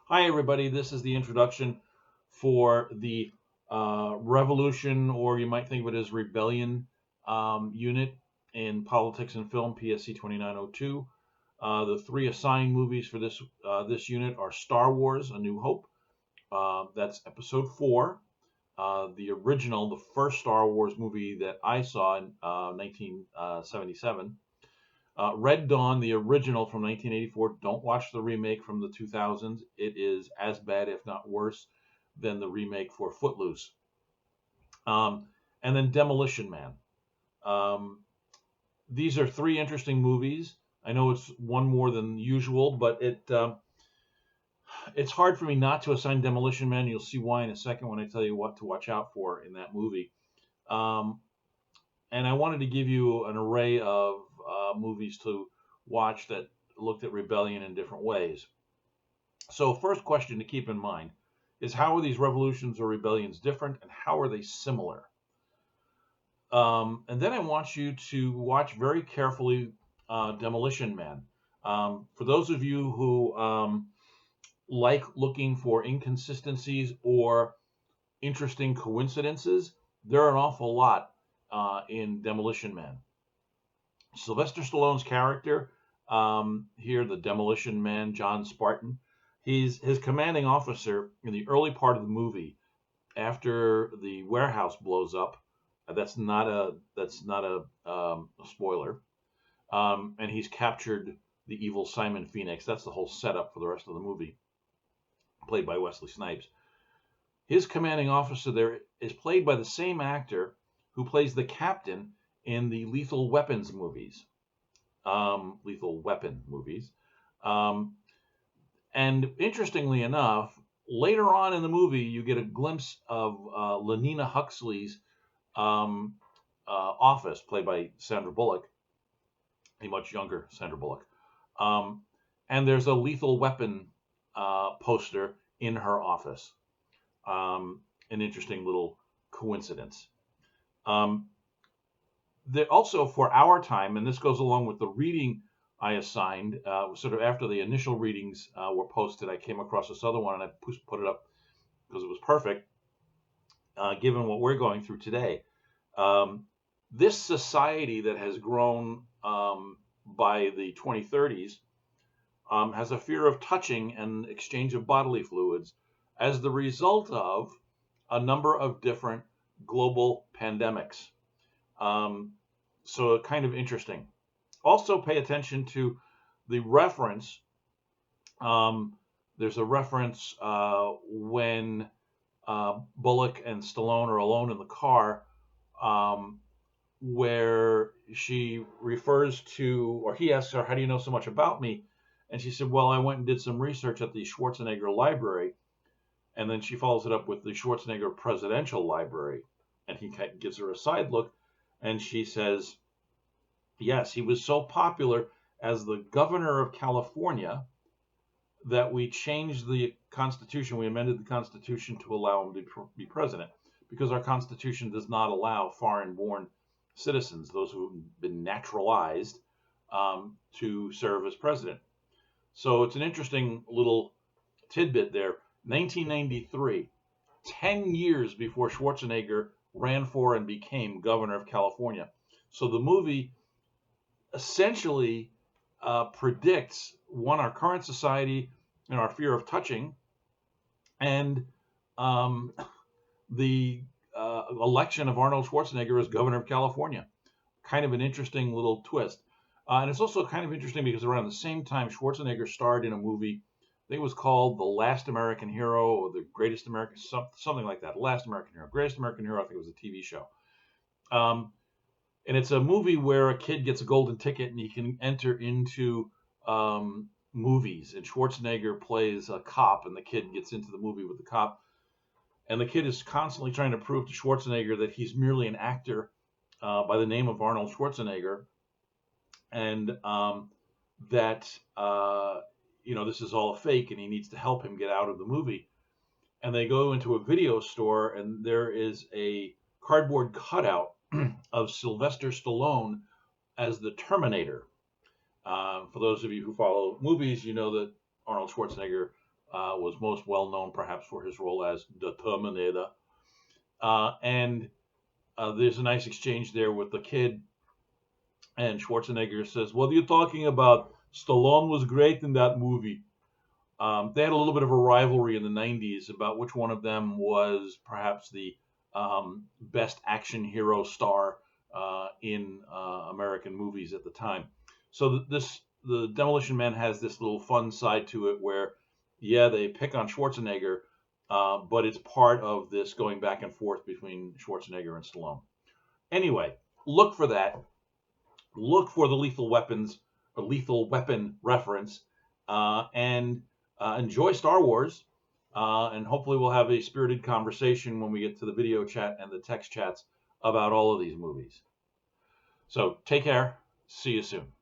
Hi, everybody. This is the introduction for the Revolution, or you might think of it as Rebellion unit in Politics and Film, PSC 2902. The three assigned movies for this unit are Star Wars: A New Hope. That's Episode 4. The original, the first Star Wars movie that I saw in 1977. Red Dawn, the original from 1984. Don't watch the remake from the 2000s. It is as bad, if not worse, than the remake for Footloose. And then Demolition Man. Um, these are three interesting movies. I know it's one more than usual, but it's hard for me not to assign Demolition Man. You'll see why in a second when I tell you what to watch out for in that movie. Um, and I wanted to give you an array of movies to watch that looked at rebellion in different ways. So, first question to keep in mind is how are these revolutions or rebellions different, and how are they similar? And then I want you to watch very carefully Demolition Man. For those of you who like looking for inconsistencies or interesting coincidences, there are an awful lot in Demolition Man. Sylvester Stallone's character here, the Demolition Man, John Spartan, he's his commanding officer in the early part of the movie after the warehouse blows up. That's not a spoiler. And he's captured the evil Simon Phoenix. That's the whole setup for the rest of the movie, played by Wesley Snipes. His commanding officer there is played by the same actor who plays the captain in the Lethal Weapon movies. Um, and interestingly enough, later on in the movie, you get a glimpse of Lenina Huxley's um, office, played by Sandra Bullock, a much younger Sandra Bullock. Um, and there's a Lethal Weapon poster in her office. An interesting little coincidence. Um, Also, for our time, and this goes along with the reading I assigned, sort of after the initial readings were posted, I came across this other one and I put it up because it was perfect, given what we're going through today. Um, this society that has grown by the 2030s has a fear of touching and exchange of bodily fluids as the result of a number of different global pandemics. Um, so kind of interesting. Also, pay attention to the reference. Um, there's a reference when Bullock and Stallone are alone in the car, um, where she refers to, or he asks her, "How do you know so much about me?" And she said, "Well, I went and did some research at the Schwarzenegger Library." And then she follows it up with the Schwarzenegger Presidential Library. And he gives her a side look, and she says, yes, he was so popular as the governor of California that we changed the Constitution. We amended the Constitution to allow him to be president because our Constitution does not allow foreign born citizens, those who've been naturalized, to serve as president. So it's an interesting little tidbit there. 1993, 10 years before Schwarzenegger ran for and became governor of California. So the movie essentially predicts one, our current society and our fear of touching, and um, the election of Arnold Schwarzenegger as governor of California. Kind of an interesting little twist. And it's also kind of interesting because around the same time, Schwarzenegger starred in a movie, I think it was called The Last American Hero or The Greatest American, something like that. Last American Hero. Greatest American Hero, I think it was a TV show. Um, and it's a movie where a kid gets a golden ticket and he can enter into movies. And Schwarzenegger plays a cop, and the kid gets into the movie with the cop. And the kid is constantly trying to prove to Schwarzenegger that he's merely an actor by the name of Arnold Schwarzenegger, and that this is all a fake, and he needs to help him get out of the movie. And they go into a video store, and there is a cardboard cutout of Sylvester Stallone as the Terminator. For those of you who follow movies, you know that Arnold Schwarzenegger was most well known perhaps for his role as the Terminator. And there's a nice exchange there with the kid, and Schwarzenegger says, "What are you talking about? Stallone was great in that movie." They had a little bit of a rivalry in the 90s about which one of them was perhaps the best action hero star in American movies at the time. So the Demolition Man has this little fun side to it where, yeah, they pick on Schwarzenegger, but it's part of this going back and forth between Schwarzenegger and Stallone. Anyway, look for that. Look for the Lethal Weapons or Lethal Weapon reference, and enjoy Star Wars. And hopefully, we'll have a spirited conversation when we get to the video chat and the text chats about all of these movies. So, take care. See you soon.